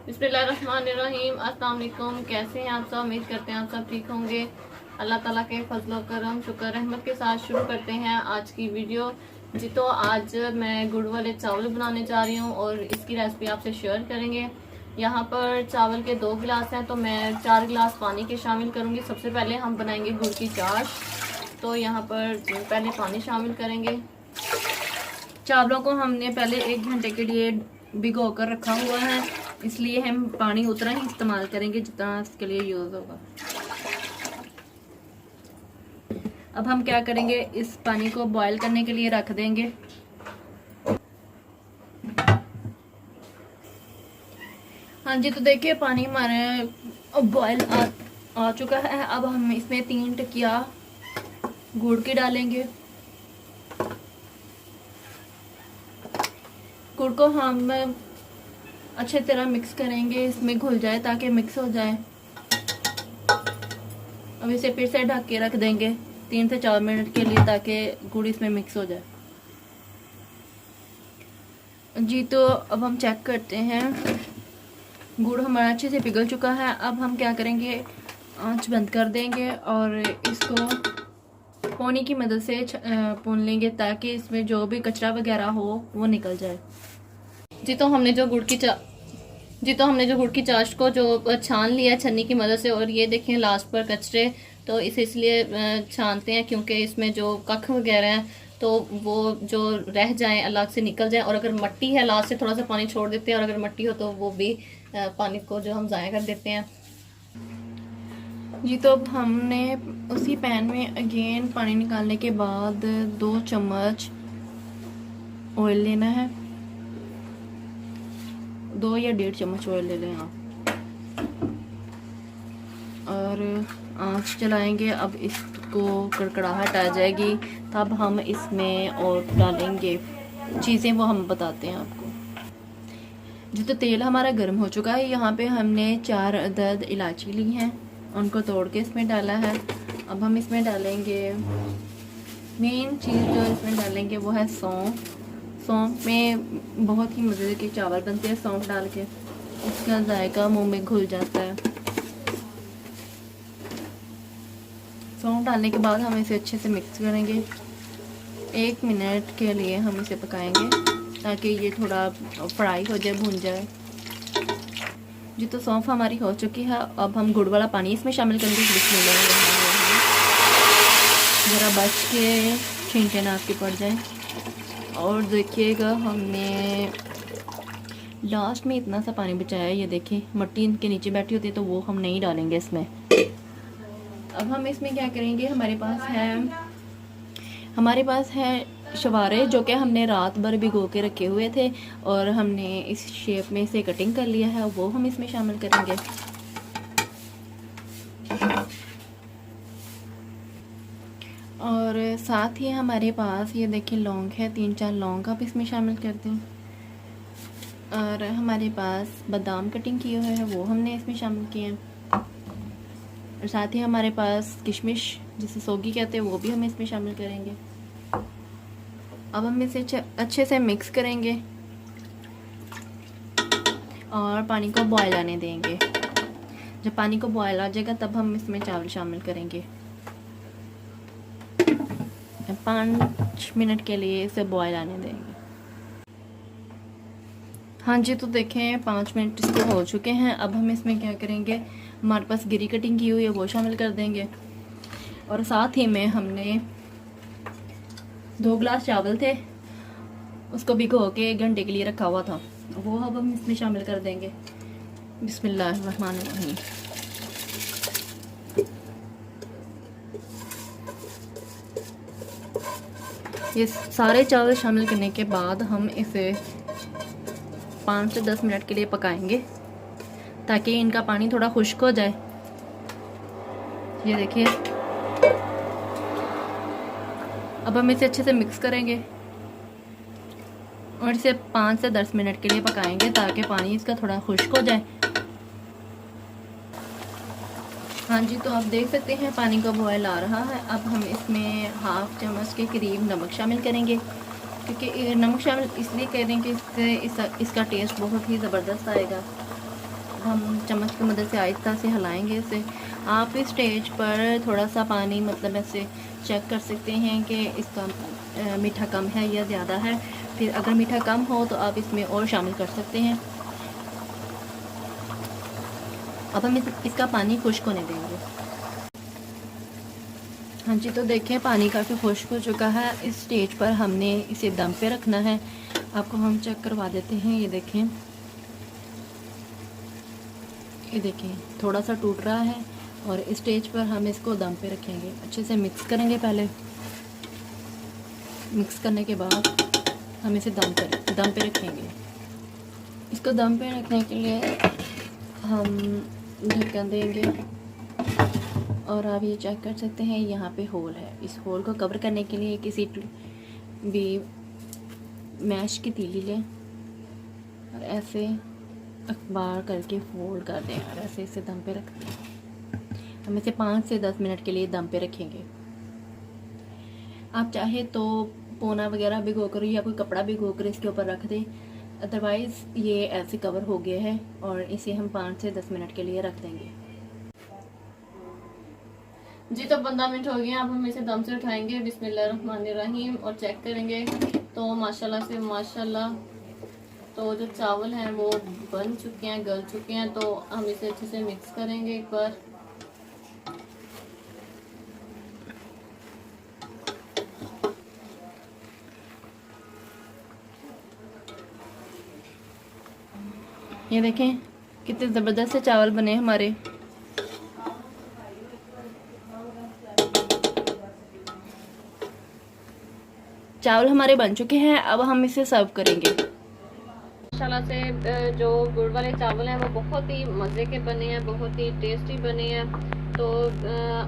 बिस्मिल्लाहिर्रहमानिर्रहीम। अस्सलाम वालेकुम। कैसे हैं आप सब? उम्मीद करते हैं आप सब ठीक होंगे। अल्लाह ताला के फजल करम शुक्र रहमत के साथ शुरू करते हैं आज की वीडियो जी। तो आज मैं गुड़ वाले चावल बनाने जा रही हूँ और इसकी रेसिपी आपसे शेयर करेंगे। यहाँ पर चावल के 2 गिलास हैं तो मैं 4 गिलास पानी के शामिल करूँगी। सबसे पहले हम बनाएंगे गुड़ की चाश। तो यहाँ पर पहले पानी शामिल करेंगे। चावलों को हमने पहले 1 घंटे के लिए भिगो कर रखा हुआ है, इसलिए हम पानी उतना ही इस्तेमाल करेंगे जितना इसके लिए यूज़ होगा। अब हम क्या करेंगे, इस पानी को बॉईल करने के लिए रख देंगे। हाँ जी, तो देखिए पानी हमारे बॉईल आ चुका है। अब हम इसमें 3 टिकिया गुड़ की डालेंगे। गुड़ को हम अच्छे तरह मिक्स करेंगे, इसमें घुल जाए ताकि मिक्स हो जाए। अब इसे फिर से ढक के रख देंगे 3 से 4 मिनट के लिए ताकि गुड़ इसमें मिक्स हो जाए जी। तो अब हम चेक करते हैं, गुड़ हमारा अच्छे से पिघल चुका है। अब हम क्या करेंगे, आंच बंद कर देंगे और इसको पोनी की मदद से पून लेंगे ताकि इसमें जो भी कचरा वगैरह हो वो निकल जाए जी। तो हमने जो गुड़ की चाश को जो छान लिया छन्नी की मदद से, और ये देखें लास्ट पर कचरे, तो इसे इसलिए छानते हैं क्योंकि इसमें जो कख वगैरह हैं तो वो जो रह जाएं अलग से निकल जाएं। और अगर मिट्टी है लास्ट से थोड़ा सा पानी छोड़ देते हैं, और अगर मिट्टी हो तो वो भी पानी को जो हम ज़ाया कर देते हैं जी। तो अब हमने उसी पैन में अगेन पानी निकालने के बाद 2 चम्मच ऑयल लेना है। 2 या 1.5 चम्मच ऑयल ले लें आप, और आंच चलाएंगे। अब इसको कड़कड़ाहट आ जाएगी तब हम इसमें और डालेंगे चीज़ें, वो हम बताते हैं आपको जी। तो तेल हमारा गर्म हो चुका है। यहाँ पे हमने 4 अदद इलायची ली हैं, उनको तोड़ के इसमें डाला है। अब हम इसमें डालेंगे, मेन चीज़ जो इसमें डालेंगे वो है सौंफ। सौंफ में बहुत ही मज़े के चावल बनते हैं सौंफ डाल के, इसका जायका मुंह में घुल जाता है। सौंफ डालने के बाद हम इसे अच्छे से मिक्स करेंगे। 1 मिनट के लिए हम इसे पकाएंगे ताकि ये थोड़ा फ्राई हो जाए, भुन जाए जी। तो सौंफ हमारी हो चुकी है। अब हम गुड़ वाला पानी इसमें शामिल करेंगे। ज़रा बच के छींटे ना आपके पड़ जाए। और देखिएगा हमने लास्ट में इतना सा पानी बचाया है, ये देखिए मिट्टी इनके नीचे बैठी होती है तो वो हम नहीं डालेंगे इसमें। अब हम इसमें क्या करेंगे, हमारे पास है शवारे जो कि हमने रात भर भिगो के रखे हुए थे, और हमने इस शेप में इसे कटिंग कर लिया है, वो हम इसमें शामिल करेंगे। और साथ ही हमारे पास ये देखिए लौंग है, 3-4 लौंग आप इसमें शामिल कर दें। और हमारे पास बादाम कटिंग किए हुए हैं, वो हमने इसमें शामिल किए हैं। और साथ ही हमारे पास किशमिश जिसे सोगी कहते हैं, वो भी हम इसमें शामिल करेंगे। अब हम इसे अच्छे से मिक्स करेंगे और पानी को बॉयल आने देंगे। जब पानी को बॉयल आ जाएगा तब हम इसमें चावल शामिल करेंगे। 5 मिनट के लिए इसे बॉयल आने देंगे। हाँ जी, तो देखें 5 मिनट इसके हो चुके हैं। अब हम इसमें क्या करेंगे, हमारे पास गिरी कटिंग की हुई है वो शामिल कर देंगे। और साथ ही में हमने 2 गिलास चावल थे, उसको भिगो के 1 घंटे के लिए रखा हुआ था, वो अब हम इसमें शामिल कर देंगे। बिस्मिल्लाहिर्रहमानिर्रहीम। ये सारे चावल शामिल करने के बाद हम इसे 5 से 10 मिनट के लिए पकाएंगे ताकि इनका पानी थोड़ा खुश्क हो जाए। ये देखिए, अब हम इसे अच्छे से मिक्स करेंगे और इसे 5 से 10 मिनट के लिए पकाएंगे ताकि पानी इसका थोड़ा खुश्क हो जाए। हाँ जी, तो आप देख सकते हैं पानी का बॉयल आ रहा है। अब हम इसमें 1/2 चम्मच के करीब नमक शामिल करेंगे, क्योंकि नमक शामिल इसलिए करें कि इससे इसका टेस्ट बहुत ही ज़बरदस्त आएगा। हम चम्मच की मदद से आहिस्ता से हिलाएंगे इसे। आप इस स्टेज पर थोड़ा सा पानी मतलब ऐसे चेक कर सकते हैं कि इसका मीठा कम है या ज़्यादा है। फिर अगर मीठा कम हो तो आप इसमें और शामिल कर सकते हैं। अब हम इसका पानी खुश्क होने देंगे। हाँ जी, तो देखें पानी काफ़ी खुश्क हो चुका है। इस स्टेज पर हमने इसे दम पे रखना है। आपको हम चेक करवा देते हैं। ये देखें थोड़ा सा टूट रहा है और इस स्टेज पर हम इसको दम पे रखेंगे। अच्छे से मिक्स करेंगे। पहले मिक्स करने के बाद हम इसे दम पे रखेंगे। इसको दम पे रखने के लिए हम ढक्कन देंगे और आप ये चेक कर सकते हैं यहाँ पे होल है। इस होल को कवर करने के लिए किसी भी मैश की तीली लें और ऐसे अखबार करके फोल्ड कर दें और ऐसे इसे दम पे रख दें। हम इसे 5 से 10 मिनट के लिए दम पे रखेंगे। आप चाहे तो पोना वगैरह भिगोकर या कोई कपड़ा भिगोकर इसके ऊपर रख दें, अदरवाइज़ ये ऐसे कवर हो गया है और इसे हम 5 से 10 मिनट के लिए रख देंगे। जी, तो 15 मिनट हो गए। अब हम इसे दम से उठाएंगे बिस्मिल्लाहिर्रहमानिर्रहीम और चेक करेंगे। तो माशाल्लाह तो जो चावल हैं वो बन चुके हैं, गल चुके हैं। तो हम इसे अच्छे से मिक्स करेंगे एक बार। ये देखें कितने ज़बरदस्त से चावल बने हमारे। चावल हमारे बन चुके हैं। अब हम इसे सर्व करेंगे। माशाल्लाह से जो गुड़ वाले चावल हैं वो बहुत ही मज़े के बने हैं, बहुत ही टेस्टी बने हैं। तो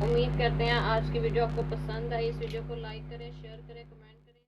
उम्मीद करते हैं आज की वीडियो आपको पसंद आई। इस वीडियो को लाइक करें, शेयर करें, कमेंट